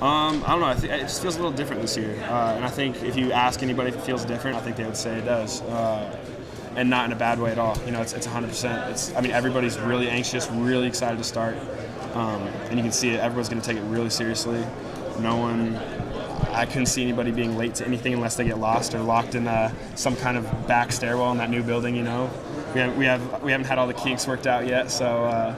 I don't know. I think it just feels a little different this year, and I think if you ask anybody if it feels different, I think they would say it does, and not in a bad way at all. You know, it's 100%. I mean, everybody's really anxious, really excited to start, and you can see it. Everyone's going to take it really seriously. I couldn't see anybody being late to anything unless they get lost or locked in some kind of back stairwell in that new building. You know, we haven't had all the kinks worked out yet, so.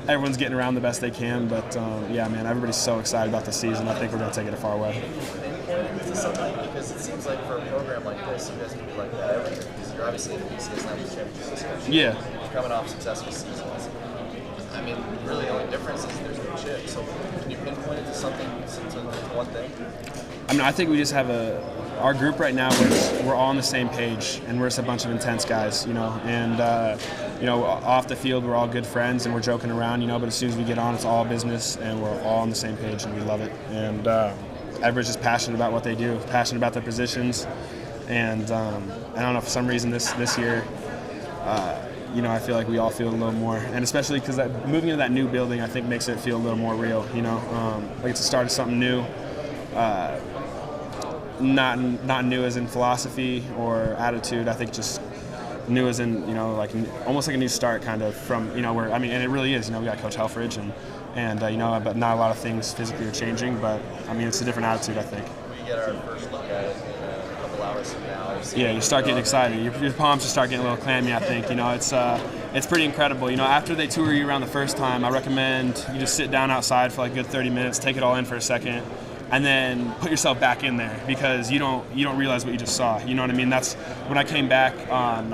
Everyone's getting around the best they can, but yeah, man, everybody's so excited about the season. I think we're going to take it a far way. Is something, because it seems like for a program like this, you guys can be like that every year, because you're obviously in the BCS National Championship discussion. Yeah. You're coming off successful seasons. I mean, really the only difference is there's no chip. So can you pinpoint it to something, to one thing? I mean, I think we just have our group right now, we're all on the same page, and we're just a bunch of intense guys, you know, and you know, off the field we're all good friends and we're joking around, you know, but as soon as we get on, it's all business, and we're all on the same page, and we love it. And everybody's just passionate about what they do, passionate about their positions, and I don't know, for some reason this year, you know, I feel like we all feel a little more, and especially because moving into that new building, I think makes it feel a little more real, you know, like it's the start of something new. Not new as in philosophy or attitude. I think just new as in, you know, like almost like a new start, kind of from, you know, where, I mean, and it really is. You know, we got Coach Helfrich and you know, but not a lot of things physically are changing. But I mean, it's a different attitude, I think. We get our first look at it in a couple hours from now. Yeah, you start getting excited. Your palms just start getting a little clammy, I think. You know, it's pretty incredible. You know, after they tour you around the first time, I recommend you just sit down outside for like a good 30 minutes, take it all in for a second, and then put yourself back in there, because you don't realize what you just saw. You know what I mean? That's when I came back on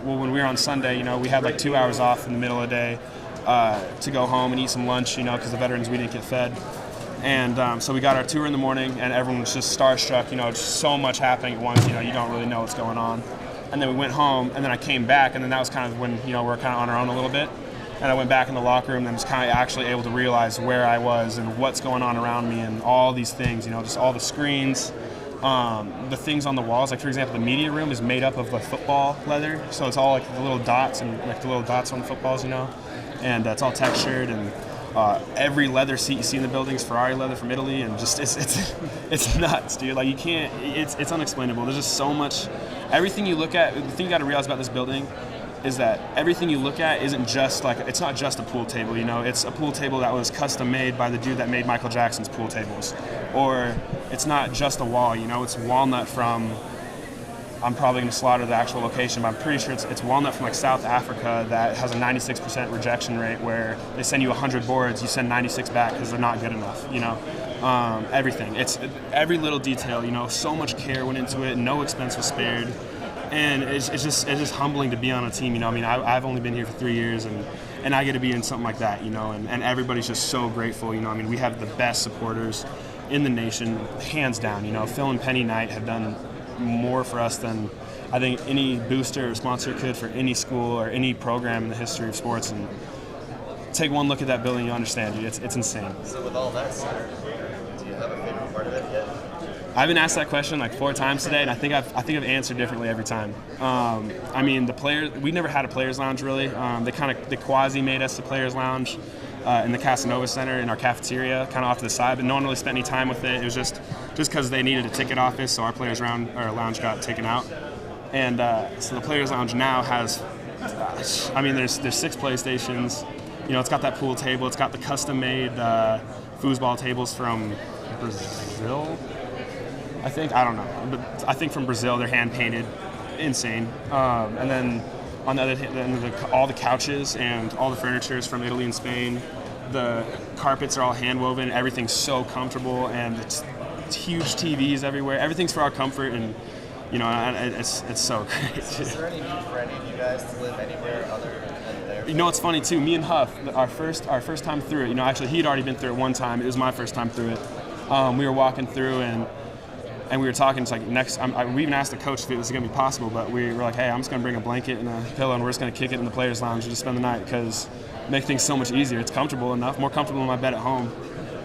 when we were on Sunday. You know, we had like 2 hours off in the middle of the day to go home and eat some lunch. You know, because the veterans, we didn't get fed, and so we got our tour in the morning, and everyone was just starstruck. You know, just so much happening at once. You know, you don't really know what's going on. And then we went home, and then I came back, and then that was kind of when, you know, we're kind of on our own a little bit. And I went back in the locker room and was kind of actually able to realize where I was and what's going on around me and all these things, you know, just all the screens, the things on the walls. Like, for example, the media room is made up of like football leather. So it's all like the little dots and like the little dots on the footballs, you know, and it's all textured, and every leather seat you see in the building is Ferrari leather from Italy, and just it's nuts, dude. Like, you can't, it's unexplainable. There's just so much, everything you look at, the thing you got to realize about this building is that everything you look at isn't just like, it's not just a pool table, you know, it's a pool table that was custom made by the dude that made Michael Jackson's pool tables. Or it's not just a wall, you know, it's walnut from, I'm probably going to slaughter the actual location, but I'm pretty sure it's walnut from like South Africa that has a 96% rejection rate, where they send you 100 boards, you send 96 back because they're not good enough, you know. Everything, it's every little detail, you know, so much care went into it, no expense was spared. And it's just humbling to be on a team, you know. I mean, I've only been here for 3 years, and I get to be in something like that, you know. And everybody's just so grateful, you know. I mean, we have the best supporters in the nation, hands down. You know, Phil and Penny Knight have done more for us than I think any booster or sponsor could for any school or any program in the history of sports. And take one look at that building, you understand, dude. It's insane. So with all that said, do you have a favorite part of it yet? I've been asked that question like 4 times today, and I think I've answered differently every time. I mean, the players, we never had a players lounge really. They quasi made us a players lounge in the Casanova Center in our cafeteria, kind of off to the side, but no one really spent any time with it. It was just because they needed a ticket office, so our lounge got taken out. And so the players lounge now has, I mean, there's 6 PlayStations. You know, it's got that pool table. It's got the custom made foosball tables from Brazil. I think, I don't know, but I think from Brazil. They're hand painted, insane. And then on the other hand, all the couches and all the furniture is from Italy and Spain. The carpets are all hand woven. Everything's so comfortable, and it's huge TVs everywhere. Everything's for our comfort, and you know, it's so great. Is there any need for any of you guys to live anywhere other than there? You know, it's funny too. Me and Huff, our first time through it. You know, actually, he'd already been through it one time. It was my first time through it. We were walking through and we were talking. It's like we even asked the coach if it was going to be possible, but we were like, hey, I'm just going to bring a blanket and a pillow, and we're just going to kick it in the players' lounge and just spend the night, because make things so much easier. It's comfortable enough, more comfortable than my bed at home,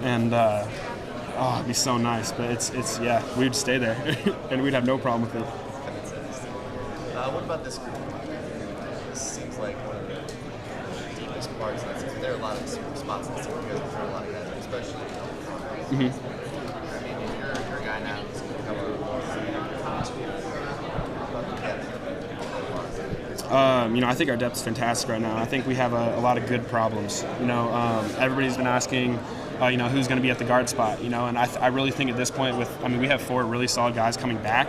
and it'd be so nice. But it's yeah, we'd stay there and we'd have no problem with it. What about this group? This seems like one of the deepest parts of this. There are a lot of spots in this group. You guys have a lot of guys, especially. I think our depth is fantastic right now. I think we have a lot of good problems. Everybody's been asking, who's going to be at the guard spot. And I really think at this point, we have 4 really solid guys coming back,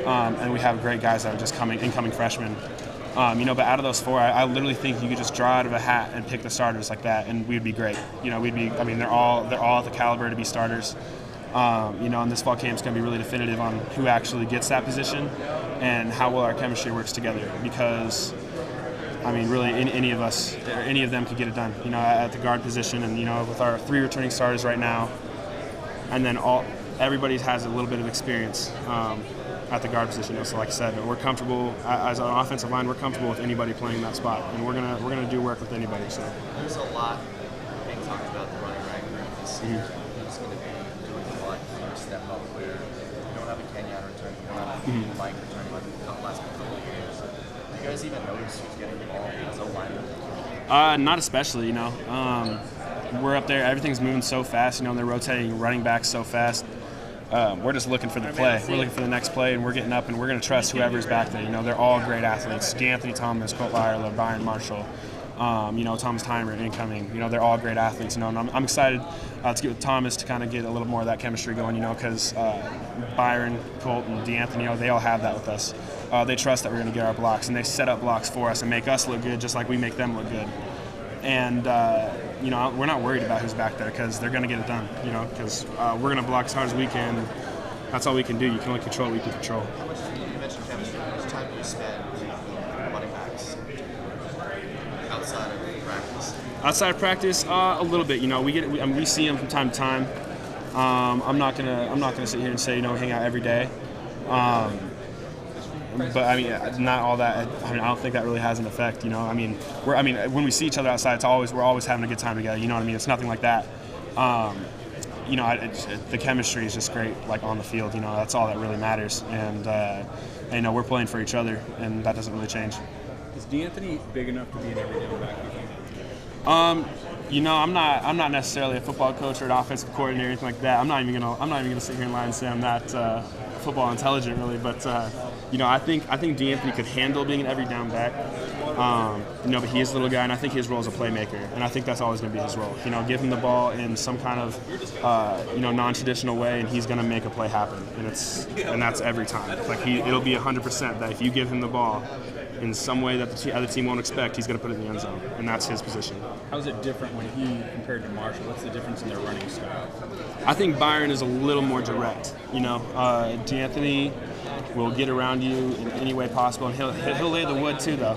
and we have great guys that are just incoming freshmen. But out of those 4, I literally think you could just draw out of a hat and pick the starters like that, and we'd be great. They're all at the caliber to be starters. And this fall camp's going to be really definitive on who actually gets that position and how well our chemistry works together. Because, really any of us, or any of them could get it done, at the guard position. And, with our 3 returning starters right now, and then everybody has a little bit of experience at the guard position. So like I said, we're comfortable as an offensive line. We're comfortable with anybody playing that spot, and we're gonna do work with anybody. So there's a lot being talked about the running back group this year. Who's going to be doing a lot to step up where you don't have a Kenyon return, you don't have a Mike return like the last couple of years. Do you guys even notice who's getting the ball as a lineman? Not especially. We're up there. Everything's moving so fast. They're rotating running backs so fast. We're just looking for the play. We're looking for the next play, and we're getting up, and we're going to trust whoever's back there. They're all great athletes. D'Anthony Thomas, Colt Lyerla, Byron Marshall, Thomas Timer incoming. They're all great athletes. And I'm excited to get with Thomas to kind of get a little more of that chemistry going. Because Byron, Colt, and D'Anthony, they all have that with us. They trust that we're going to get our blocks, and they set up blocks for us and make us look good, just like we make them look good. And we're not worried about who's back there because they're going to get it done. Because we're going to block as hard as we can. That's all we can do. You can only control what we can control. You mentioned chemistry. How much time do you spend running backs outside of practice? Outside of practice, a little bit. We see them from time to time. I'm not gonna sit here and say hang out every day. But not all that. I don't think that really has an effect. When we see each other outside, we're always having a good time together. It's nothing like that. The chemistry is just great, like on the field. That's all that really matters. And we're playing for each other, and that doesn't really change. Is D'Anthony big enough to be an every down back? I'm not necessarily a football coach or an offensive coordinator or anything like that. I'm not even gonna sit here and lie and say I'm that football intelligent, really. But I think D'Anthony could handle being an every down back. But he is a little guy, and I think his role is a playmaker, and I think that's always going to be his role. Give him the ball in some kind of non-traditional way, and he's going to make a play happen, and that's every time. It'll be 100% that if you give him the ball in some way that the other team won't expect, he's going to put it in the end zone, and that's his position. How's it different when he compared to Marshall? What's the difference in their running style? I think Byron is a little more direct. D'Anthony will get around you in any way possible, and he'll lay the wood too, though.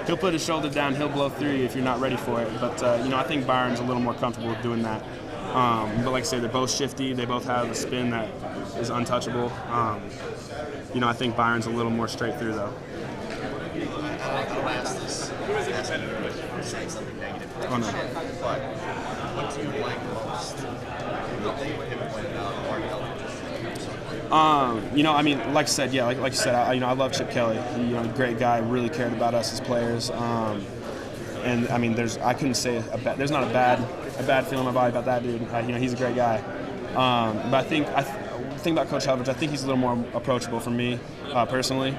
He'll put his shoulder down, he'll blow through you if you're not ready for it. But I think Byron's a little more comfortable with doing that. But like I say, they're both shifty. They both have a spin that is untouchable. I think Byron's a little more straight through, though. I don't ask this. Saying something negative. Oh, no. But what do you like most? Nothing would have pointed out or like I said, like you said, I love Chip Kelly. Great guy, really cared about us as players. And I couldn't say there's not a bad feeling in my body about that dude. He's a great guy. But I think thing about Coach Helfrich, I think he's a little more approachable for me personally.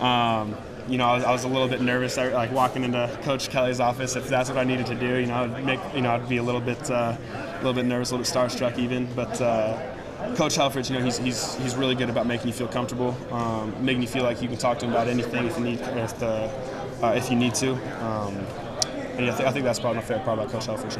I was a little bit nervous, like walking into Coach Kelly's office. If that's what I needed to do, I'd be a little bit nervous, a little bit starstruck even. But Coach Helfrich, he's really good about making you feel comfortable, making you feel like you can talk to him about anything if you need to. And I think that's probably my favorite part about Coach Helfrich.